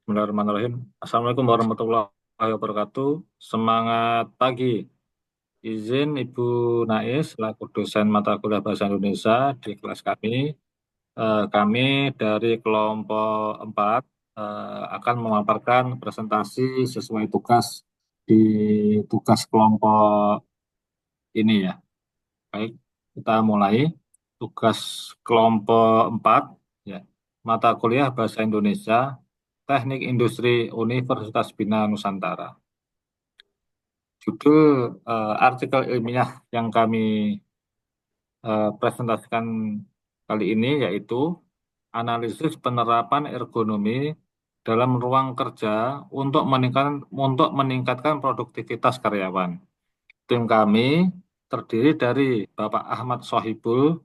Bismillahirrahmanirrahim. Assalamualaikum warahmatullahi wabarakatuh. Semangat pagi. Izin Ibu Nais, selaku dosen mata kuliah Bahasa Indonesia di kelas kami. Kami dari kelompok 4 akan memaparkan presentasi sesuai tugas di tugas kelompok ini ya. Baik, kita mulai. Tugas kelompok 4 ya. Mata kuliah Bahasa Indonesia Teknik Industri Universitas Bina Nusantara. Judul artikel ilmiah yang kami presentasikan kali ini yaitu analisis penerapan ergonomi dalam ruang kerja untuk meningkatkan produktivitas karyawan. Tim kami terdiri dari Bapak Ahmad Sohibul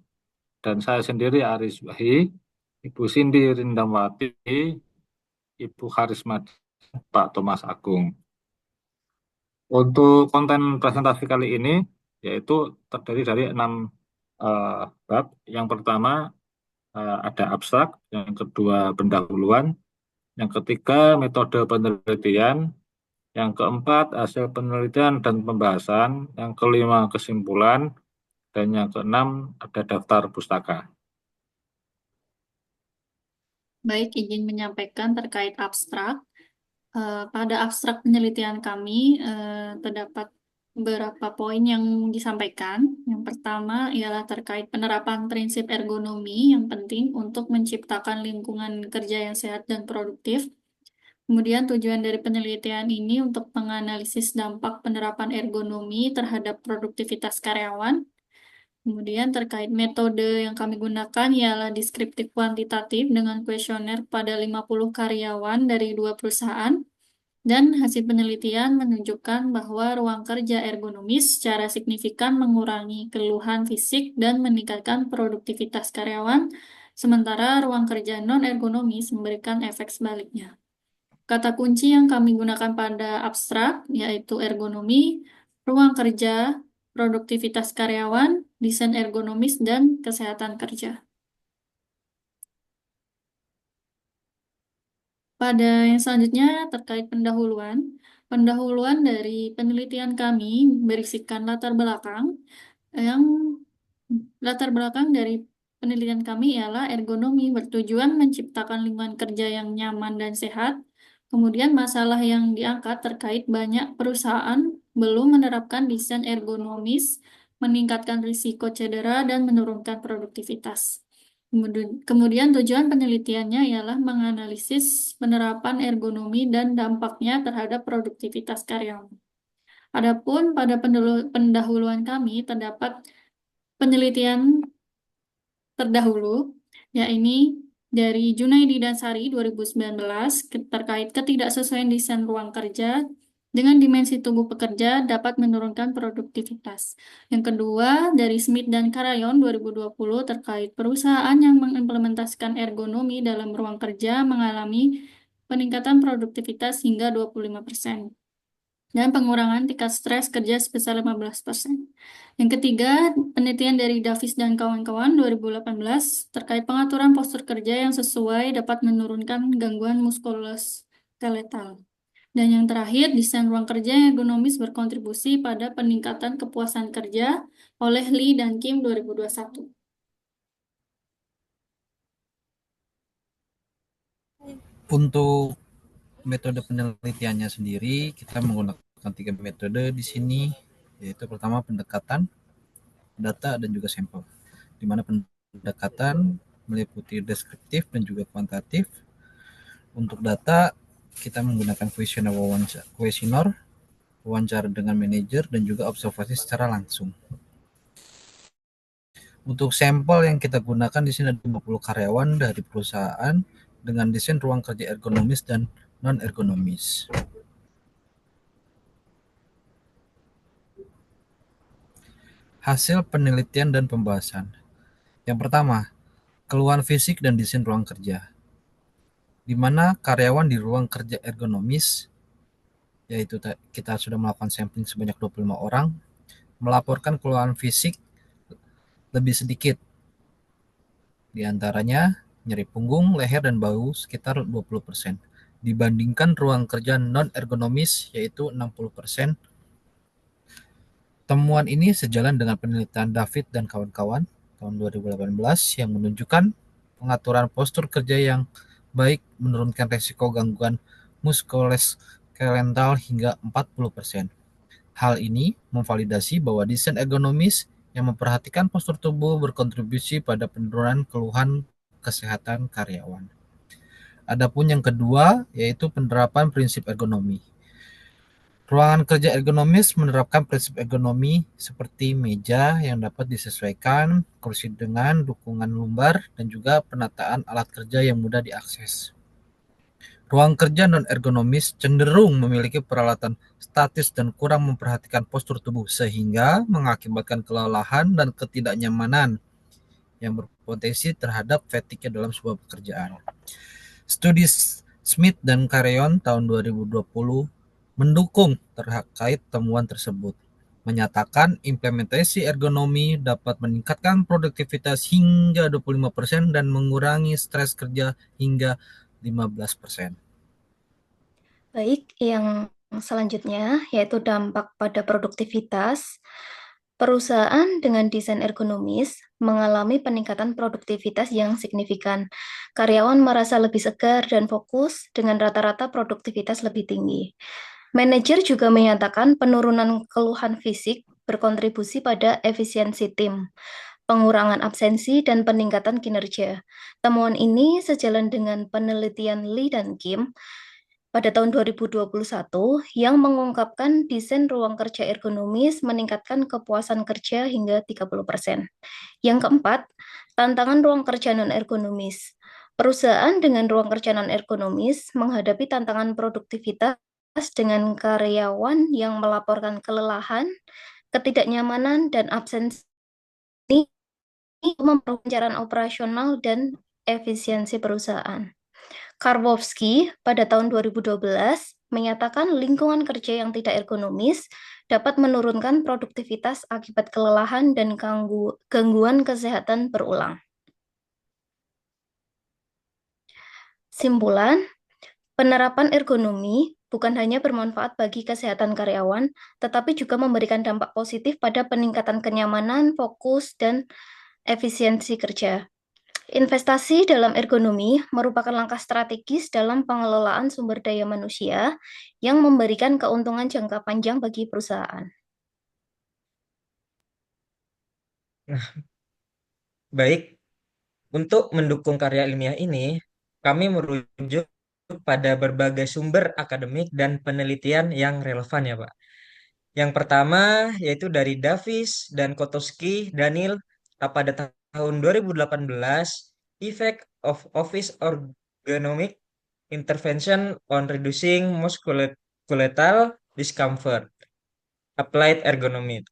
dan saya sendiri Aris Wahi, Ibu Cindy Rindamwati, Ibu Harismadi, Pak Thomas Agung. Untuk konten presentasi kali ini yaitu terdiri dari 6 eh, bab. Yang pertama ada abstrak, yang kedua pendahuluan, yang ketiga metode penelitian, yang keempat hasil penelitian dan pembahasan, yang kelima kesimpulan, dan yang keenam ada daftar pustaka. Baik, izin menyampaikan terkait abstrak. Pada abstrak penelitian kami terdapat beberapa poin yang disampaikan. Yang pertama ialah terkait penerapan prinsip ergonomi yang penting untuk menciptakan lingkungan kerja yang sehat dan produktif. Kemudian tujuan dari penelitian ini untuk menganalisis dampak penerapan ergonomi terhadap produktivitas karyawan. Kemudian terkait metode yang kami gunakan ialah deskriptif kuantitatif dengan kuesioner pada 50 karyawan dari 2 perusahaan. Dan hasil penelitian menunjukkan bahwa ruang kerja ergonomis secara signifikan mengurangi keluhan fisik dan meningkatkan produktivitas karyawan, sementara ruang kerja non-ergonomis memberikan efek sebaliknya. Kata kunci yang kami gunakan pada abstrak yaitu ergonomi, ruang kerja, produktivitas karyawan, desain ergonomis, dan kesehatan kerja. Pada yang selanjutnya terkait pendahuluan. Pendahuluan dari penelitian kami berisikan yang latar belakang dari penelitian kami ialah ergonomi bertujuan menciptakan lingkungan kerja yang nyaman dan sehat. Kemudian masalah yang diangkat terkait banyak perusahaan belum menerapkan desain ergonomis, meningkatkan risiko cedera dan menurunkan produktivitas. Kemudian tujuan penelitiannya ialah menganalisis penerapan ergonomi dan dampaknya terhadap produktivitas karyawan. Adapun pada pendahuluan kami terdapat penelitian terdahulu, yakni dari Junaidi dan Sari 2019 terkait ketidaksesuaian desain ruang kerja dengan dimensi tubuh pekerja dapat menurunkan produktivitas. Yang kedua, dari Smith dan Karayon 2020 terkait perusahaan yang mengimplementasikan ergonomi dalam ruang kerja mengalami peningkatan produktivitas hingga 25% dan pengurangan tingkat stres kerja sebesar 15%. Yang ketiga, penelitian dari Davis dan kawan-kawan 2018 terkait pengaturan postur kerja yang sesuai dapat menurunkan gangguan muskuloskeletal. Dan yang terakhir, desain ruang kerja yang ergonomis berkontribusi pada peningkatan kepuasan kerja oleh Lee dan Kim 2021. Untuk metode penelitiannya sendiri, kita menggunakan 3 metode di sini, yaitu pertama pendekatan, data, dan juga sampel. Di mana pendekatan meliputi deskriptif dan juga kuantitatif. Untuk data, kita menggunakan kuesioner, wawancara dengan manajer, dan juga observasi secara langsung. Untuk sampel yang kita gunakan di sini ada 50 karyawan dari perusahaan dengan desain ruang kerja ergonomis dan non-ergonomis. Hasil penelitian dan pembahasan. Yang pertama, keluhan fisik dan desain ruang kerja. Di mana karyawan di ruang kerja ergonomis, yaitu kita sudah melakukan sampling sebanyak 25 orang, melaporkan keluhan fisik lebih sedikit. Di antaranya nyeri punggung, leher, dan bahu sekitar 20%. dibandingkan ruang kerja non-ergonomis yaitu 60%. Temuan ini sejalan dengan penelitian David dan kawan-kawan tahun 2018 yang menunjukkan pengaturan postur kerja yang baik menurunkan resiko gangguan muskuloskeletal hingga 40%. Hal ini memvalidasi bahwa desain ergonomis yang memperhatikan postur tubuh berkontribusi pada penurunan keluhan kesehatan karyawan. Adapun yang kedua yaitu penerapan prinsip ergonomi. Ruangan kerja ergonomis menerapkan prinsip ergonomi seperti meja yang dapat disesuaikan, kursi dengan dukungan lumbar, dan juga penataan alat kerja yang mudah diakses. Ruang kerja non-ergonomis cenderung memiliki peralatan statis dan kurang memperhatikan postur tubuh sehingga mengakibatkan kelelahan dan ketidaknyamanan yang berpotensi terhadap fatigue dalam sebuah pekerjaan. Studi Smith dan Carreon tahun 2020 mendukung terkait temuan tersebut, menyatakan implementasi ergonomi dapat meningkatkan produktivitas hingga 25% dan mengurangi stres kerja hingga 15%. Baik, yang selanjutnya yaitu dampak pada produktivitas. Perusahaan dengan desain ergonomis mengalami peningkatan produktivitas yang signifikan. Karyawan merasa lebih segar dan fokus dengan rata-rata produktivitas lebih tinggi. Manajer juga menyatakan penurunan keluhan fisik berkontribusi pada efisiensi tim, pengurangan absensi, dan peningkatan kinerja. Temuan ini sejalan dengan penelitian Lee dan Kim pada tahun 2021 yang mengungkapkan desain ruang kerja ergonomis meningkatkan kepuasan kerja hingga 30%. Yang keempat, tantangan ruang kerja non-ergonomis. Perusahaan dengan ruang kerja non-ergonomis menghadapi tantangan produktivitas dengan karyawan yang melaporkan kelelahan, ketidaknyamanan, dan absensi memperlancaran operasional dan efisiensi perusahaan. Karwowski pada tahun 2012 menyatakan lingkungan kerja yang tidak ergonomis dapat menurunkan produktivitas akibat kelelahan dan gangguan kesehatan berulang. Simpulan, penerapan ergonomi bukan hanya bermanfaat bagi kesehatan karyawan, tetapi juga memberikan dampak positif pada peningkatan kenyamanan, fokus, dan efisiensi kerja. Investasi dalam ergonomi merupakan langkah strategis dalam pengelolaan sumber daya manusia yang memberikan keuntungan jangka panjang bagi perusahaan. Nah, baik, untuk mendukung karya ilmiah ini, kami merujuk pada berbagai sumber akademik dan penelitian yang relevan ya, Pak. Yang pertama yaitu dari Davis dan Kotowski Daniel pada tahun 2018, Effect of Office Ergonomic Intervention on Reducing Musculoskeletal Discomfort, Applied Ergonomy.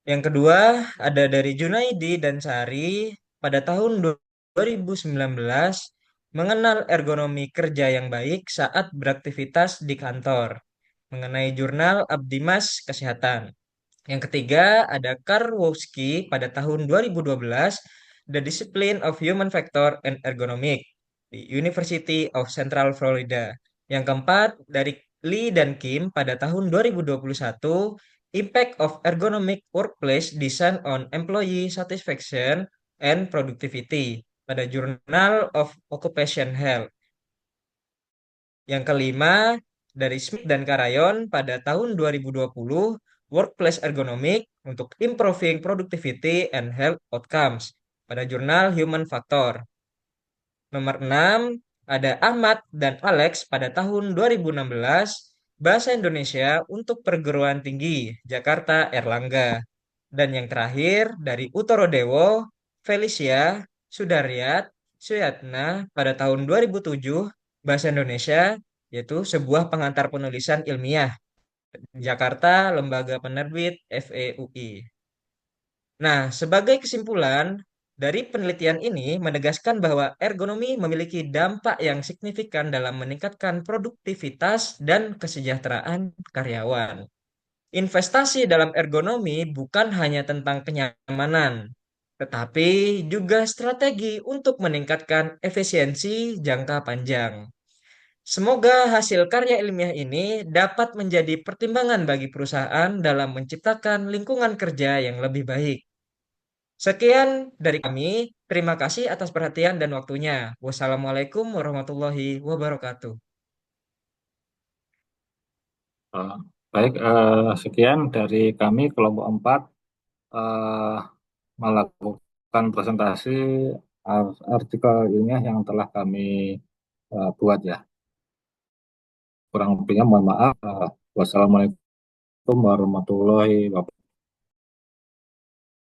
Yang kedua ada dari Junaidi dan Sari pada tahun 2019, mengenal ergonomi kerja yang baik saat beraktivitas di kantor, mengenai jurnal Abdimas Kesehatan. Yang ketiga ada Karwowski pada tahun 2012, The Discipline of Human Factor and Ergonomic di University of Central Florida. Yang keempat dari Lee dan Kim pada tahun 2021, Impact of Ergonomic Workplace Design on Employee Satisfaction and Productivity pada Journal of Occupational Health. Yang kelima dari Smith dan Karayon pada tahun 2020, Workplace Ergonomic untuk Improving Productivity and Health Outcomes pada jurnal Human Factor. Nomor 6 ada Ahmad dan Alex pada tahun 2016, Bahasa Indonesia untuk Perguruan Tinggi Jakarta Erlangga. Dan yang terakhir dari Utoro Dewo, Felicia, Sudaryat, Suyatna pada tahun 2007, Bahasa Indonesia, yaitu sebuah pengantar penulisan ilmiah, Jakarta, Lembaga Penerbit FEUI. Nah, sebagai kesimpulan, dari penelitian ini menegaskan bahwa ergonomi memiliki dampak yang signifikan dalam meningkatkan produktivitas dan kesejahteraan karyawan. Investasi dalam ergonomi bukan hanya tentang kenyamanan, tetapi juga strategi untuk meningkatkan efisiensi jangka panjang. Semoga hasil karya ilmiah ini dapat menjadi pertimbangan bagi perusahaan dalam menciptakan lingkungan kerja yang lebih baik. Sekian dari kami. Terima kasih atas perhatian dan waktunya. Wassalamualaikum warahmatullahi wabarakatuh. Eh, Baik, sekian dari kami kelompok 4 eh, melakukan presentasi artikel ilmiah yang telah kami buat ya. Kurang lebihnya mohon maaf. Wassalamualaikum warahmatullahi wabarakatuh.